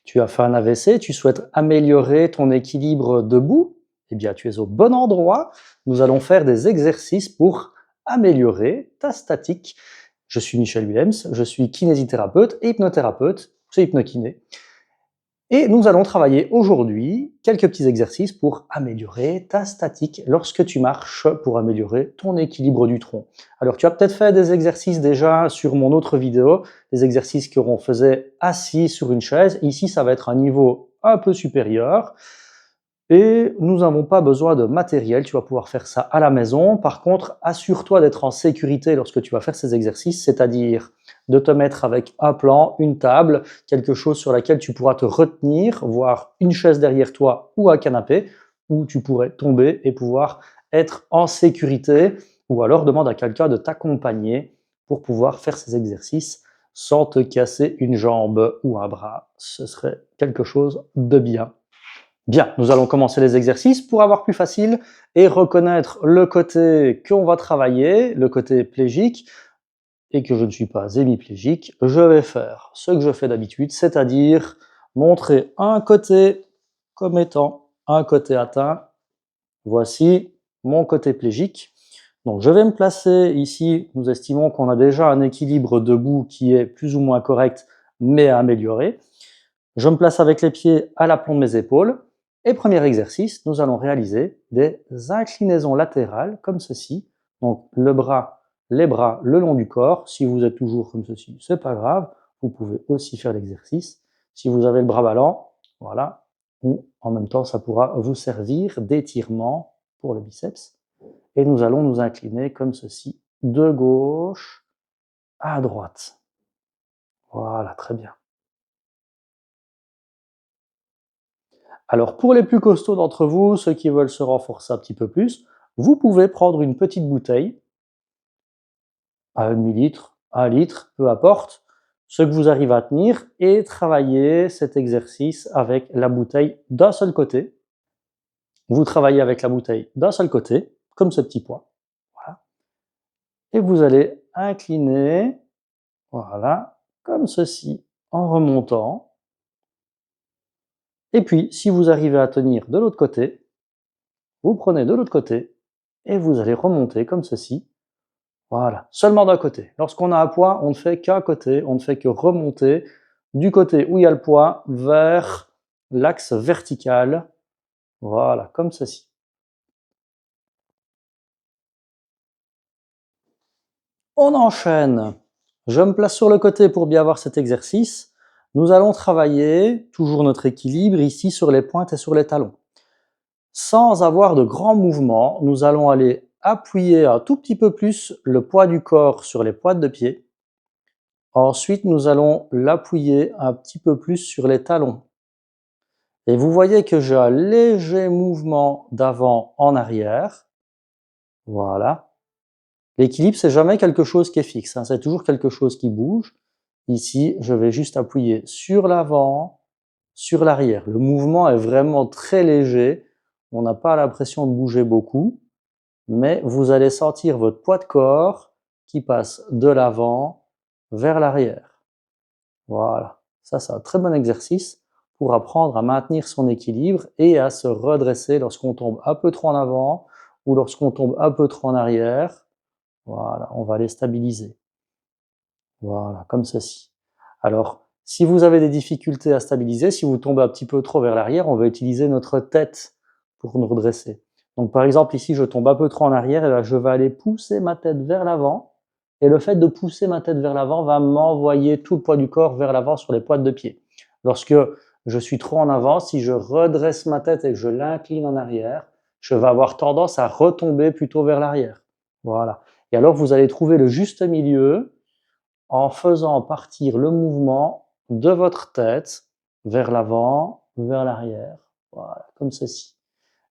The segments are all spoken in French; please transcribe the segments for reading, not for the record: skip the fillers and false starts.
Tu as fait un AVC, tu souhaites améliorer ton équilibre debout? Eh bien, tu es au bon endroit. Nous allons faire des exercices pour améliorer ta statique. Je suis Michel Willems, je suis kinésithérapeute et hypnothérapeute, c'est hypnokiné. Et nous allons travailler aujourd'hui quelques petits exercices pour améliorer ta statique lorsque tu marches, pour améliorer ton équilibre du tronc. Alors, tu as peut-être fait des exercices déjà sur mon autre vidéo, des exercices que l'on faisait assis sur une chaise. Ici, ça va être un niveau un peu supérieur. Et nous n'avons pas besoin de matériel, tu vas pouvoir faire ça à la maison. Par contre, assure-toi d'être en sécurité lorsque tu vas faire ces exercices, c'est-à-dire de te mettre avec un plan, une table, quelque chose sur laquelle tu pourras te retenir, voire une chaise derrière toi ou un canapé, où tu pourrais tomber et pouvoir être en sécurité, ou alors demande à quelqu'un de t'accompagner pour pouvoir faire ces exercices sans te casser une jambe ou un bras. Ce serait quelque chose de bien. Bien, nous allons commencer les exercices pour avoir plus facile et reconnaître le côté qu'on va travailler, le côté plégique, et que je ne suis pas hémiplégique. Je vais faire ce que je fais d'habitude, c'est-à-dire montrer un côté comme étant un côté atteint. Voici mon côté plégique. Donc je vais me placer ici, nous estimons qu'on a déjà un équilibre debout qui est plus ou moins correct, mais à améliorer. Je me place avec les pieds à l'aplomb de mes épaules. Et premier exercice, nous allons réaliser des inclinaisons latérales comme ceci. Donc les bras le long du corps. Si vous êtes toujours comme ceci, c'est pas grave. Vous pouvez aussi faire l'exercice. Si vous avez le bras ballant, voilà. Ou en même temps, ça pourra vous servir d'étirement pour le biceps. Et nous allons nous incliner comme ceci, de gauche à droite. Voilà, très bien. Alors pour les plus costauds d'entre vous, ceux qui veulent se renforcer un petit peu plus, vous pouvez prendre une petite bouteille, à demi-litre, 1 litre, peu importe, ce que vous arrivez à tenir, et travailler cet exercice avec la bouteille d'un seul côté. Vous travaillez avec la bouteille d'un seul côté, comme ce petit poids. Voilà. Et vous allez incliner, voilà, comme ceci, en remontant. Et puis, si vous arrivez à tenir de l'autre côté, vous prenez de l'autre côté, et vous allez remonter comme ceci. Voilà, seulement d'un côté. Lorsqu'on a un poids, on ne fait qu'un côté, on ne fait que remonter du côté où il y a le poids vers l'axe vertical. Voilà, comme ceci. On enchaîne. Je me place sur le côté pour bien voir cet exercice. Nous allons travailler toujours notre équilibre ici sur les pointes et sur les talons. Sans avoir de grands mouvements, nous allons aller appuyer un tout petit peu plus le poids du corps sur les pointes de pied. Ensuite, nous allons l'appuyer un petit peu plus sur les talons. Et vous voyez que j'ai un léger mouvement d'avant en arrière. Voilà. L'équilibre, c'est jamais quelque chose qui est fixe, hein, c'est toujours quelque chose qui bouge. Ici, je vais juste appuyer sur l'avant, sur l'arrière. Le mouvement est vraiment très léger. On n'a pas l'impression de bouger beaucoup, mais vous allez sentir votre poids de corps qui passe de l'avant vers l'arrière. Voilà, ça c'est un très bon exercice pour apprendre à maintenir son équilibre et à se redresser lorsqu'on tombe un peu trop en avant ou lorsqu'on tombe un peu trop en arrière. Voilà, on va les stabiliser. Voilà, comme ceci. Alors, si vous avez des difficultés à stabiliser, si vous tombez un petit peu trop vers l'arrière, on va utiliser notre tête pour nous redresser. Donc par exemple ici, je tombe un peu trop en arrière, et là je vais aller pousser ma tête vers l'avant. Et le fait de pousser ma tête vers l'avant va m'envoyer tout le poids du corps vers l'avant sur les pointes de pied. Lorsque je suis trop en avant, si je redresse ma tête et que je l'incline en arrière, je vais avoir tendance à retomber plutôt vers l'arrière. Voilà. Et alors vous allez trouver le juste milieu en faisant partir le mouvement de votre tête vers l'avant, vers l'arrière. Voilà, comme ceci.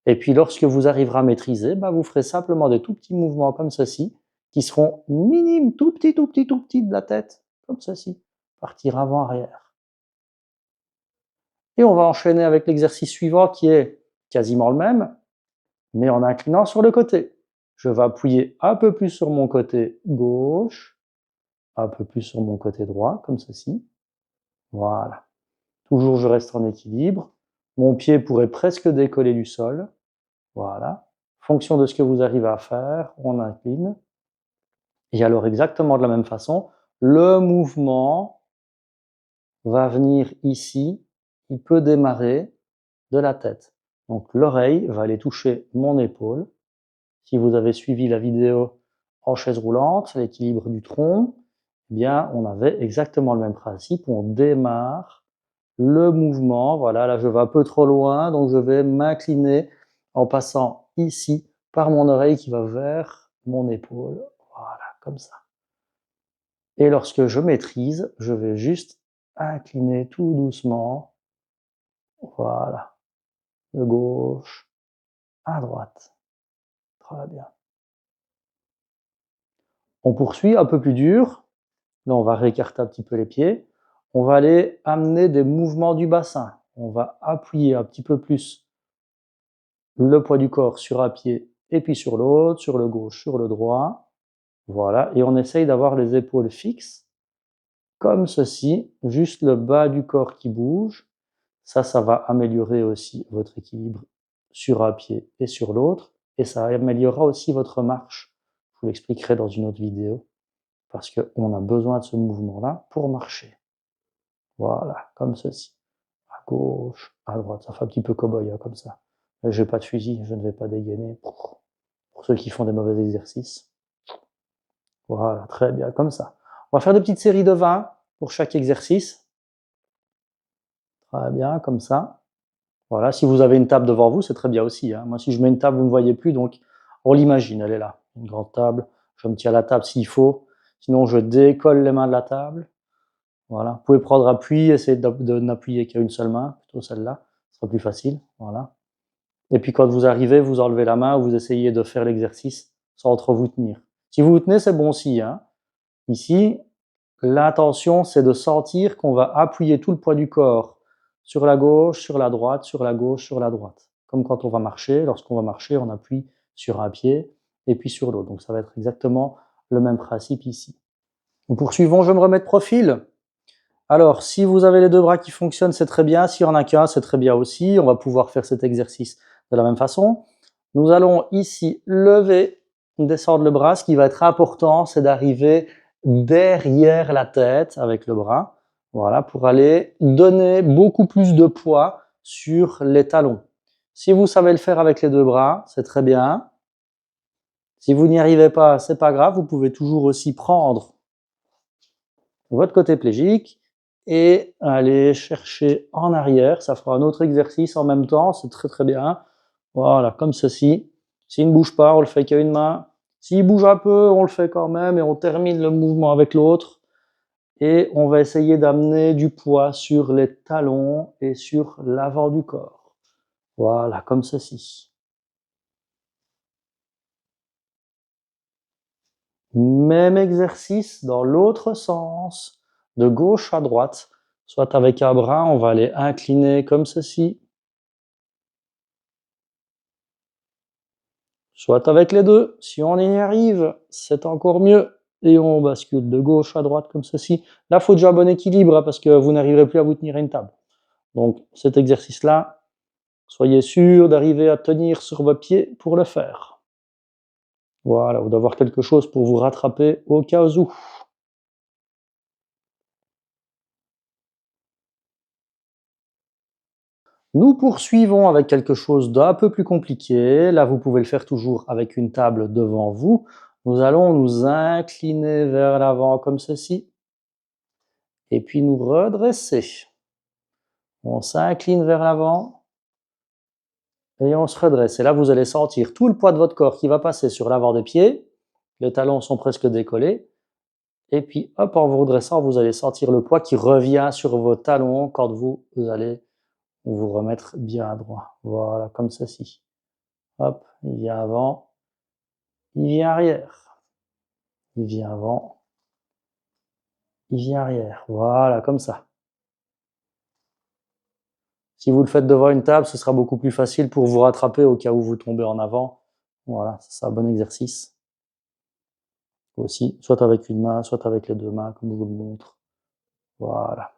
Et puis lorsque vous arriverez à maîtriser, vous ferez simplement des tout petits mouvements comme ceci, qui seront minimes, tout petits, tout petits, tout petits de la tête, comme ceci. Partir avant-arrière. Et on va enchaîner avec l'exercice suivant qui est quasiment le même, mais en inclinant sur le côté. Je vais appuyer un peu plus sur mon côté gauche, un peu plus sur mon côté droit, comme ceci. Voilà. Toujours, je reste en équilibre. Mon pied pourrait presque décoller du sol. Voilà. Fonction de ce que vous arrivez à faire, on incline. Et alors, exactement de la même façon, le mouvement va venir ici. Il peut démarrer de la tête. Donc, l'oreille va aller toucher mon épaule. Si vous avez suivi la vidéo en chaise roulante, l'équilibre du tronc, eh bien, on avait exactement le même principe. On démarre le mouvement. Voilà, là, je vais un peu trop loin, donc je vais m'incliner en passant ici par mon oreille qui va vers mon épaule. Voilà, comme ça. Et lorsque je maîtrise, je vais juste incliner tout doucement. Voilà, de gauche à droite. Très bien. On poursuit un peu plus dur. Là, on va réécarter un petit peu les pieds. On va aller amener des mouvements du bassin. On va appuyer un petit peu plus le poids du corps sur un pied et puis sur l'autre, sur le gauche, sur le droit. Voilà, et on essaye d'avoir les épaules fixes, comme ceci, juste le bas du corps qui bouge. Ça va améliorer aussi votre équilibre sur un pied et sur l'autre, et ça améliorera aussi votre marche. Je vous l'expliquerai dans une autre vidéo, parce qu'on a besoin de ce mouvement-là pour marcher. Voilà, comme ceci. À gauche, à droite. Ça fait un petit peu cow-boy, hein, comme ça. Je n'ai pas de fusil, je ne vais pas dégainer. Pour ceux qui font des mauvais exercices. Voilà, très bien, comme ça. On va faire des petites séries de 20 pour chaque exercice. Très bien, comme ça. Voilà, si vous avez une table devant vous, c'est très bien aussi, hein. Moi, si je mets une table, vous ne me voyez plus, donc on l'imagine, elle est là. Une grande table. Je me tiens à la table s'il faut. Sinon, je décolle les mains de la table. Voilà. Vous pouvez prendre appui, essayer de n'appuyer qu'à une seule main, plutôt celle-là. Ce sera plus facile. Voilà. Et puis quand vous arrivez, vous enlevez la main, vous essayez de faire l'exercice sans trop vous tenir. Si vous vous tenez, c'est bon aussi, hein. Ici, l'intention, c'est de sentir qu'on va appuyer tout le poids du corps sur la gauche, sur la droite, sur la gauche, sur la droite. Comme quand on va marcher, lorsqu'on va marcher, on appuie sur un pied et puis sur l'autre. Donc ça va être exactement le même principe ici. Nous poursuivons, je me remets de profil. Alors, si vous avez les deux bras qui fonctionnent, c'est très bien. S'il n'y en a qu'un, c'est très bien aussi. On va pouvoir faire cet exercice de la même façon. Nous allons ici lever, descendre le bras. Ce qui va être important, c'est d'arriver derrière la tête avec le bras. Voilà, pour aller donner beaucoup plus de poids sur les talons. Si vous savez le faire avec les deux bras, c'est très bien. Si vous n'y arrivez pas, c'est pas grave. Vous pouvez toujours aussi prendre votre côté plégique et aller chercher en arrière. Ça fera un autre exercice en même temps, c'est très très bien. Voilà, comme ceci. S'il ne bouge pas, on le fait qu'à une main. S'il bouge un peu, on le fait quand même et on termine le mouvement avec l'autre. Et on va essayer d'amener du poids sur les talons et sur l'avant du corps. Voilà, comme ceci. Même exercice dans l'autre sens, de gauche à droite. Soit avec un bras, on va aller incliner comme ceci. Soit avec les deux. Si on y arrive, c'est encore mieux. Et on bascule de gauche à droite comme ceci. Là, il faut déjà un bon équilibre, hein, parce que vous n'arriverez plus à vous tenir à une table. Donc cet exercice-là, soyez sûr d'arriver à tenir sur vos pieds pour le faire. Voilà, vous devez avoir quelque chose pour vous rattraper au cas où. Nous poursuivons avec quelque chose d'un peu plus compliqué. Là, vous pouvez le faire toujours avec une table devant vous. Nous allons nous incliner vers l'avant comme ceci. Et puis nous redresser. On s'incline vers l'avant et on se redresse. Et là, vous allez sentir tout le poids de votre corps qui va passer sur l'avant des pieds. Les talons sont presque décollés. Et puis, hop, en vous redressant, vous allez sentir le poids qui revient sur vos talons quand vous allez vous remettre bien à droit. Voilà, comme ceci. Hop, il vient avant, il vient arrière. Il vient avant, il vient arrière. Voilà, comme ça. Si vous le faites devant une table, ce sera beaucoup plus facile pour vous rattraper au cas où vous tombez en avant. Voilà, c'est un bon exercice. Aussi, soit avec une main, soit avec les deux mains, comme je vous le montre. Voilà.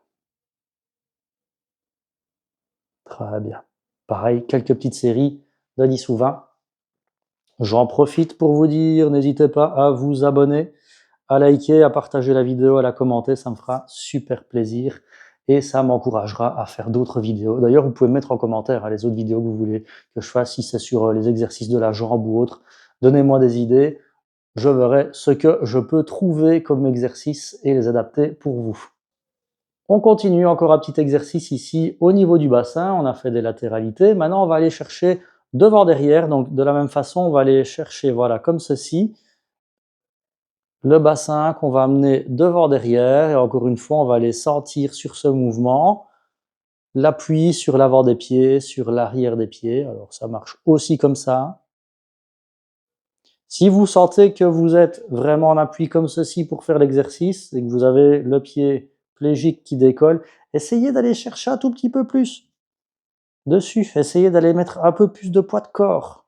Très bien. Pareil, quelques petites séries de 10 ou 20. J'en profite pour vous dire, n'hésitez pas à vous abonner, à liker, à partager la vidéo, à la commenter, ça me fera super plaisir et ça m'encouragera à faire d'autres vidéos. D'ailleurs, vous pouvez mettre en commentaire les autres vidéos que vous voulez que je fasse, si c'est sur les exercices de la jambe ou autre. Donnez-moi des idées, je verrai ce que je peux trouver comme exercice et les adapter pour vous. On continue, encore un petit exercice ici au niveau du bassin, on a fait des latéralités. Maintenant, on va aller chercher devant-derrière, donc de la même façon, on va aller chercher, voilà, comme ceci, le bassin qu'on va amener devant-derrière, et encore une fois, on va aller sentir sur ce mouvement l'appui sur l'avant des pieds, sur l'arrière des pieds. Alors ça marche aussi comme ça. Si vous sentez que vous êtes vraiment en appui comme ceci pour faire l'exercice, et que vous avez le pied plégique qui décolle, essayez d'aller chercher un tout petit peu plus dessus, essayez d'aller mettre un peu plus de poids de corps.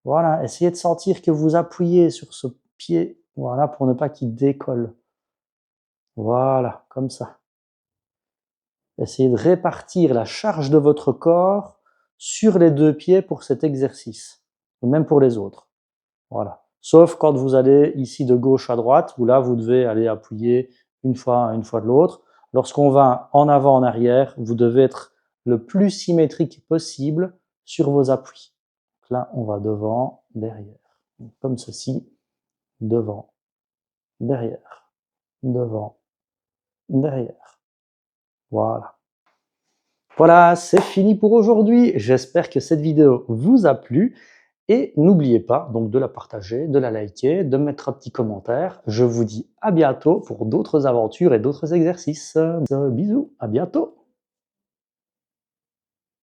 Voilà, essayez de sentir que vous appuyez sur ce pied, voilà, pour ne pas qu'il décolle. Voilà, comme ça. Essayez de répartir la charge de votre corps sur les deux pieds pour cet exercice, ou même pour les autres. Voilà. Sauf quand vous allez ici de gauche à droite, où là vous devez aller appuyer une fois de l'autre. Lorsqu'on va en avant, en arrière, vous devez être le plus symétrique possible sur vos appuis. Donc là, on va devant, derrière. Comme ceci, devant, derrière, devant, derrière. Voilà. Voilà, c'est fini pour aujourd'hui. J'espère que cette vidéo vous a plu. Et n'oubliez pas donc de la partager, de la liker, de mettre un petit commentaire. Je vous dis à bientôt pour d'autres aventures et d'autres exercices. Bisous, à bientôt.